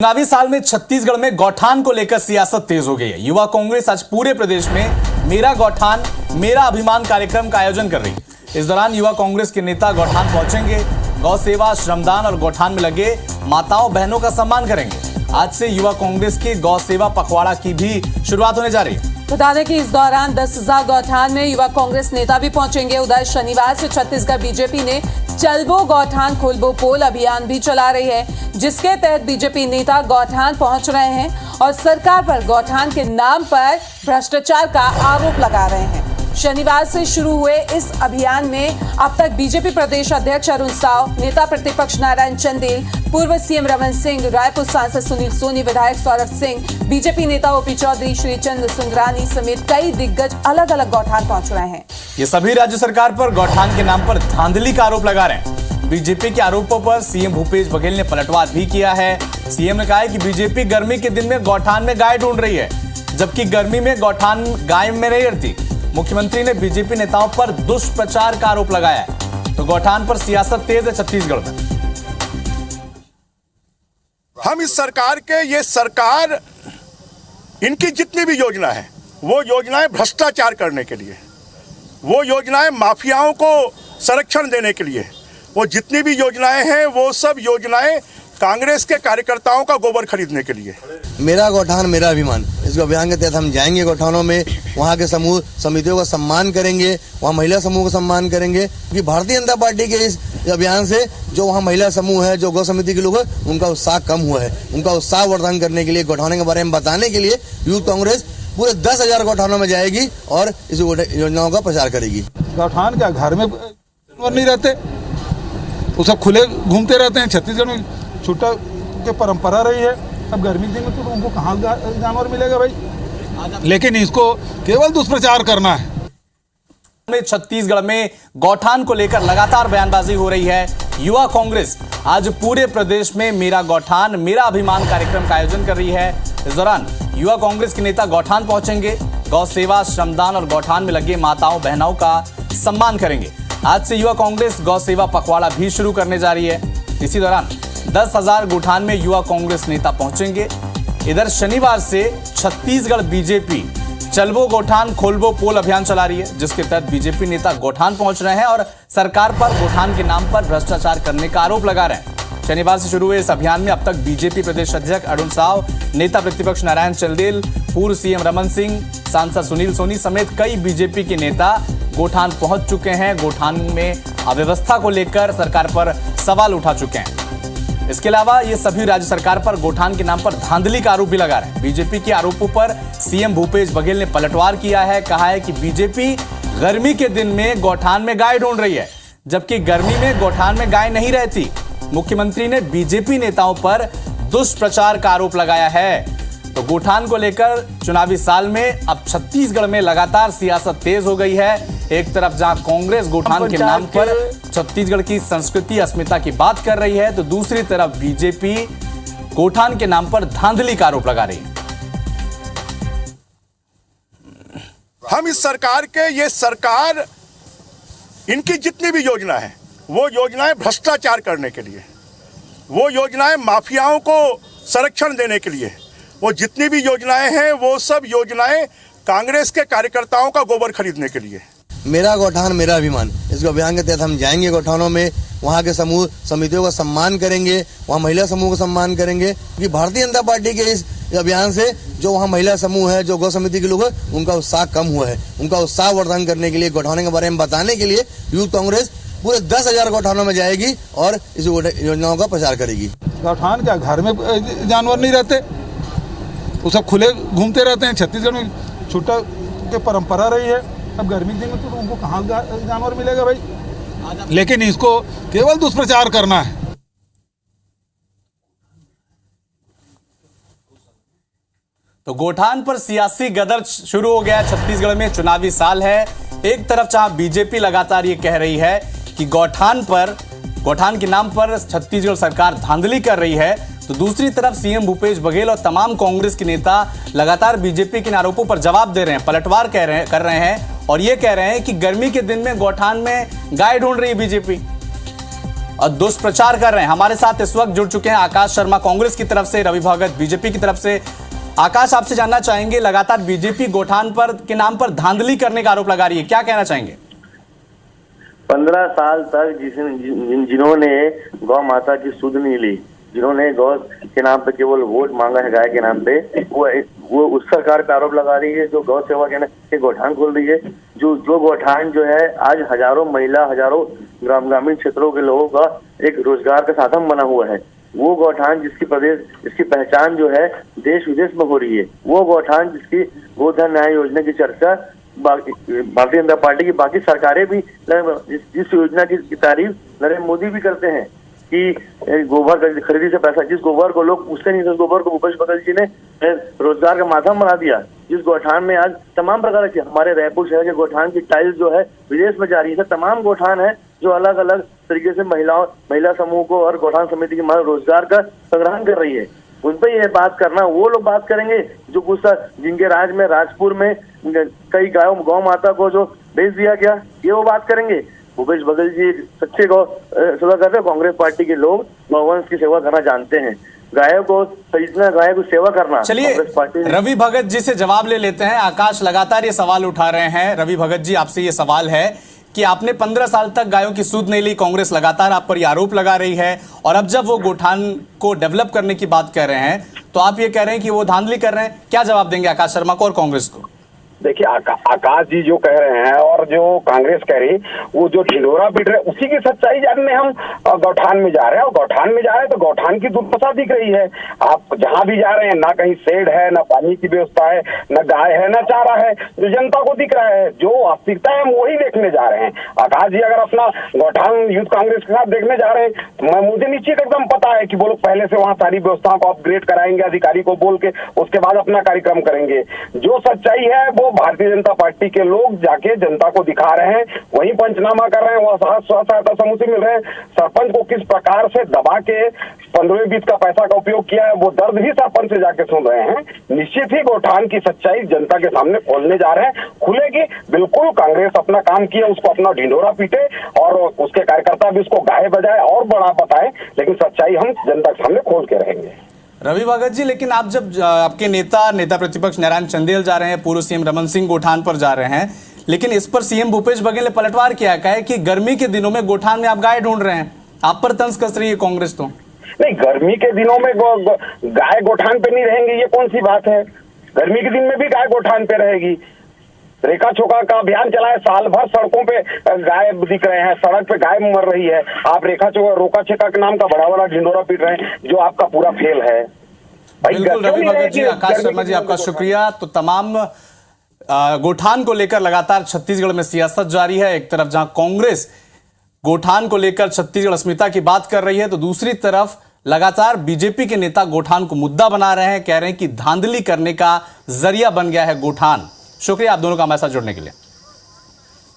चुनावी साल में छत्तीसगढ़ में गौठान को लेकर सियासत तेज हो गई है। युवा कांग्रेस आज पूरे प्रदेश में मेरा गौठान मेरा अभिमान कार्यक्रम का आयोजन कर रही है। इस दौरान युवा कांग्रेस के नेता गौठान पहुंचेंगे, गौ सेवा, श्रमदान और गौठान में लगे माताओं बहनों का सम्मान करेंगे। आज से युवा कांग्रेस की गौ सेवा पखवाड़ा की भी शुरुआत होने जा रही है। बता दें कि इस दौरान 10,000 गौठान में युवा कांग्रेस नेता भी पहुंचेंगे। उधर शनिवार से छत्तीसगढ़ बीजेपी ने चलबो गौठान खोलबो पोल अभियान भी चला रही है, जिसके तहत बीजेपी नेता गौठान पहुंच रहे हैं और सरकार पर गौठान के नाम पर भ्रष्टाचार का आरोप लगा रहे हैं। शनिवार से शुरू हुए इस अभियान में अब तक बीजेपी प्रदेश अध्यक्ष अरुण साव, नेता प्रतिपक्ष नारायण चंदेल, पूर्व सीएम रमन सिंह, रायपुर सांसद सुनील सोनी, विधायक सौरभ सिंह, बीजेपी नेता ओपी चौधरी, श्रीचंद सुंदरानी समेत कई दिग्गज अलग अलग गौठान पहुंच रहे हैं। ये सभी राज्य सरकार पर गौठान के नाम पर धांधली का आरोप लगा रहे हैं। बीजेपी के आरोपों पर सीएम भूपेश बघेल ने पलटवार भी किया है। सीएम ने कहा है कि बीजेपी गर्मी के दिन में गौठान में गाय ढूंढ रही है, जबकि गर्मी में गौठान गाय में नहीं रहती। मुख्यमंत्री ने बीजेपी नेताओं पर दुष्प्रचार का आरोप लगाया है। तो गौठान पर सियासत तेज है छत्तीसगढ़ में। हम इस सरकार के ये सरकार इनकी जितनी भी योजना है वो योजनाएं भ्रष्टाचार करने के लिए, वो योजनाएं माफियाओं को संरक्षण देने के लिए, वो जितनी भी योजनाएं हैं वो सब योजनाएं कांग्रेस के कार्यकर्ताओं का गोबर खरीदने के लिए। मेरा गौठान मेरा अभिमान, इस अभियान के तहत हम जाएंगे गौठानों में, वहाँ के समूह समितियों का सम्मान करेंगे, वहाँ महिला समूह का सम्मान करेंगे, क्योंकि भारतीय जनता पार्टी के इस अभियान से जो वहाँ महिला समूह है, जो गौ समिति के लोग हैं, उनका उत्साह कम हुआ है। उनका उत्साह वर्धन करने के लिए, गौठानों के बारे में बताने के लिए यूथ कांग्रेस पूरे 10,000 गौठानों में जाएगी और इस योजनाओं का प्रचार करेगी। गौठान क्या घर में नहीं रहते, वो सब खुले घूमते रहते हैं। छत्तीसगढ़ में छुट्टा की परंपरा रही है। अब गर्मी के दिन में तो उनको कहाँ जानवर मिलेगा भाई, लेकिन इसको केवल दुष्प्रचार करना है। छत्तीसगढ़ में गौठान को लेकर लगातार बयानबाजी हो रही है। युवा कांग्रेस आज पूरे प्रदेश में मेरा गौठान मेरा अभिमान कार्यक्रम का आयोजन कर रही है। इस दौरान युवा कांग्रेस के नेता गौठान पहुंचेंगे, गौ सेवा, श्रमदान और गौठान में लगे माताओं बहनों का सम्मान करेंगे। आज से युवा कांग्रेस गौ सेवा पखवाड़ा भी शुरू करने जा रही है। इसी दौरान 10,000 गौठान में युवा कांग्रेस नेता पहुंचेंगे। इधर शनिवार से छत्तीसगढ़ बीजेपी चलबो गौठान खोलबो पोल अभियान चला रही है, जिसके तहत बीजेपी नेता गौठान पहुंच रहे हैं और सरकार पर गौठान के नाम पर भ्रष्टाचार करने का आरोप लगा रहे हैं। शनिवार से शुरू हुए इस अभियान में अब तक बीजेपी प्रदेश अध्यक्ष अरुण साव, नेता प्रतिपक्ष नारायण चंदेल, पूर्व सीएम रमन सिंह, सांसद सुनील सोनी समेत कई बीजेपी के नेता गौठान पहुंच चुके हैं। गौठान में अव्यवस्था को लेकर सरकार पर सवाल उठा चुके हैं। इसके अलावा ये सभी राज्य सरकार पर गौठान के नाम पर धांधली का आरोप भी लगा रहे हैं। बीजेपी के आरोपों पर सीएम भूपेश बघेल ने पलटवार किया है। कहा है कि बीजेपी गर्मी के दिन में गौठान में गाय ढूंढ रही है, जबकि गर्मी में गौठान में गाय नहीं रहती। मुख्यमंत्री ने बीजेपी नेताओं पर दुष्प्रचार का आरोप लगाया है। तो गौठान को लेकर चुनावी साल में अब छत्तीसगढ़ में लगातार सियासत तेज हो गई है। एक तरफ जहां कांग्रेस गौठान के नाम पर छत्तीसगढ़ की संस्कृति अस्मिता की बात कर रही है, तो दूसरी तरफ बीजेपी गौठान के नाम पर धांधली का आरोप लगा रही है। हम इस सरकार के ये सरकार इनकी जितनी भी योजना है वो योजनाएं भ्रष्टाचार करने के लिए, वो योजनाएं माफियाओं को संरक्षण देने के लिए, वो जितनी भी योजनाएं हैं वो सब योजनाएं कांग्रेस के कार्यकर्ताओं का गोबर खरीदने के लिए। मेरा गौठान मेरा अभिमान, इस अभियान के तहत हम जाएंगे गौठानों में, वहाँ के समूह समितियों का सम्मान करेंगे, वहाँ महिला समूह का सम्मान करेंगे, क्योंकि भारतीय जनता पार्टी के इस अभियान से जो वहाँ महिला समूह है, जो गौ समिति के लोग हैं, उनका उत्साह कम हुआ है। उनका उत्साह वर्धन करने के लिए, गौठानों के बारे में बताने के लिए यूथ कांग्रेस पूरे 10,000 गौठानों में जाएगी और इस योजनाओं का प्रचार करेगी। गौठान क्या घर में जानवर नहीं रहते, वो सब खुले घूमते रहते हैं। छत्तीसगढ़ में छुट्टा की परंपरा रही है। अब गर्मी के दिन में तो उनको कहाँ जानवर मिलेगा भाई, लेकिन इसको केवल दुष्प्रचार करना है। तो गौठान पर सियासी गदर शुरू हो गया। छत्तीसगढ़ में चुनावी साल है। एक तरफ जहां बीजेपी लगातार ये कह रही है कि गौठान के नाम पर छत्तीसगढ़ सरकार धांधली कर रही है, तो दूसरी तरफ सीएम भूपेश बघेल और तमाम कांग्रेस के नेता लगातार बीजेपी के आरोपों पर जवाब दे रहे हैं, पलटवार कर रहे हैं और ये कह रहे हैं कि गर्मी के दिन में गौठान में गाय ढूंढ रही है बीजेपी। और दुष्प्रचार कर रहे हैं। हमारे साथ इस वक्त जुड़ चुके हैं आकाश शर्मा कांग्रेस की तरफ से, रवि भगत बीजेपी की तरफ से। आकाश, आपसे जानना चाहेंगे, लगातार बीजेपी गोठान पर के नाम पर धांधली करने का आरोप लगा रही है, क्या कहना चाहेंगे? 15 साल तक जिन्होंने गौ माता की सुध नहीं ली, जिन्होंने गौ के नाम पे केवल वोट मांगा है गाय के नाम पे, वो उस सरकार पे आरोप लगा रही है जो गौ सेवा के गोठान खोल रही है। जो गोठान जो है आज हजारों महिला, हजारों ग्रामीण क्षेत्रों के लोगों का एक रोजगार का साधन बना हुआ है। वो गोठान जिसकी पहचान जो है देश विदेश में हो रही है, वो गोठान जिसकी गोधन न्याय योजना की चर्चा भारतीय जनता पार्टी की बाकी सरकारें भी, जिस योजना की तारीफ नरेंद्र मोदी भी करते हैं कि गोबर खरीदी से पैसा, जिस गोबर को लोग पूछते नहीं, उस गोबर को भूपेश बघेल जी ने रोजगार का माध्यम बना दिया। जिस गोठान में आज तमाम प्रकार के, हमारे रायपुर शहर के गोठान की टाइल्स जो है विदेश में जा रही है, तमाम गोठान है जो अलग अलग तरीके से महिला समूह को और गोठान समिति के रोजगार का संग्रहण कर रही है। उन पर यह बात करना, वो लोग बात करेंगे जो कुछ जिनके राज में, राजपुर में कई गौ माता को जो भेज दिया गया, ये वो बात करेंगे। भूपेश बघेल जी सच्चे गौ सेवा करते हैं। कांग्रेस पार्टी के लोग गौवंश की सेवा करना जानते हैं, गायों को खरीदना, गायों को सेवा करना। चलिए रवि भगत जी से जवाब ले लेते हैं। आकाश लगातार ये सवाल उठा रहे हैं। रवि भगत जी, आपसे ये सवाल है कि आपने 15 साल तक गायों की सूद नहीं ली, कांग्रेस लगातार आप पर ये आरोप लगा रही है, और अब जब वो गोठान को डेवलप करने की बात कर रहे हैं तो आप ये कह रहे हैं कि वो धांधली कर रहे हैं। क्या जवाब देंगे आकाश शर्मा को और कांग्रेस को? देखिए, आकाश जी जो कह रहे हैं और जो कांग्रेस कह रही, वो जो ढिंढोरा पीट रहे, उसी की सच्चाई जानने हम गौठान में जा रहे हैं। और गौठान में जा रहे हैं तो गौठान की दुर्दशा दिख रही है। आप जहां भी जा रहे हैं, ना कहीं शेड है, ना पानी की व्यवस्था है, ना गाय है, ना चारा है, जो जनता को दिख रहा है। जो वास्तविकता है हम वही देखने जा रहे हैं। आकाश जी अगर अपना गौठान यूथ कांग्रेस के साथ देखने जा रहे हैं, मुझे निश्चित एकदम पता है कि वो लोग पहले से वहां सारी व्यवस्थाओं को अपग्रेड कराएंगे, अधिकारी को बोल के, उसके बाद अपना कार्यक्रम करेंगे। जो सच्चाई है वो भारतीय जनता पार्टी के लोग जाके जनता को दिखा रहे हैं, वही पंचनामा कर रहे हैं, वहां सहायता समूह से मिल रहे हैं। सरपंच को किस प्रकार से दबा के 15-20 का पैसा का उपयोग किया है, वो दर्द भी सरपंच से जाके सुन रहे हैं। निश्चित ही गोठान की सच्चाई जनता के सामने खोलने जा रहे हैं, खुलेगी। बिल्कुल कांग्रेस अपना काम किया, उसको अपना ढिंढोरा पीटे और उसके कार्यकर्ता भी उसको गाहे बजाए और बड़ा बताए, लेकिन सच्चाई हम जनता के सामने खोल के रहेंगे। रवि भगत जी, लेकिन आप जब आपके नेता प्रतिपक्ष नारायण चंदेल जा रहे हैं, पूर्व सीएम रमन सिंह गोठान पर जा रहे हैं, लेकिन इस पर सीएम भूपेश बघेल ने पलटवार किया है कि गर्मी के दिनों में गोठान में आप गाय ढूंढ रहे हैं। आप पर तंज कस रही है कांग्रेस। तो नहीं, गर्मी के दिनों में गाय गोठान पे नहीं रहेंगे, ये कौन सी बात है? गर्मी के दिन में भी गाय गोठान पे रहेगी। रेखा चौका का अभियान चला है, साल भर सड़कों पे गाय दिख रहे हैं, सड़क पे गाय मर रही है। आप रोका छेका के नाम का बड़ा बड़ा ढिंडोरा पीट रहे हैं, जो आपका पूरा फेल है। बिल्कुल रवि भगत जी, आकाश शर्मा जी, आपका शुक्रिया। तो तमाम गोठान को लेकर लगातार छत्तीसगढ़ में सियासत जारी है। एक तरफ जहां कांग्रेस गोठान को लेकर छत्तीसगढ़ अस्मिता की बात कर रही है, तो दूसरी तरफ लगातार बीजेपी के नेता गोठान को मुद्दा बना रहे हैं, कह रहे हैं कि धांधली करने का जरिया बन गया है गोठान। शुक्रिया आप दोनों का हमारे साथ जुड़ने के लिए।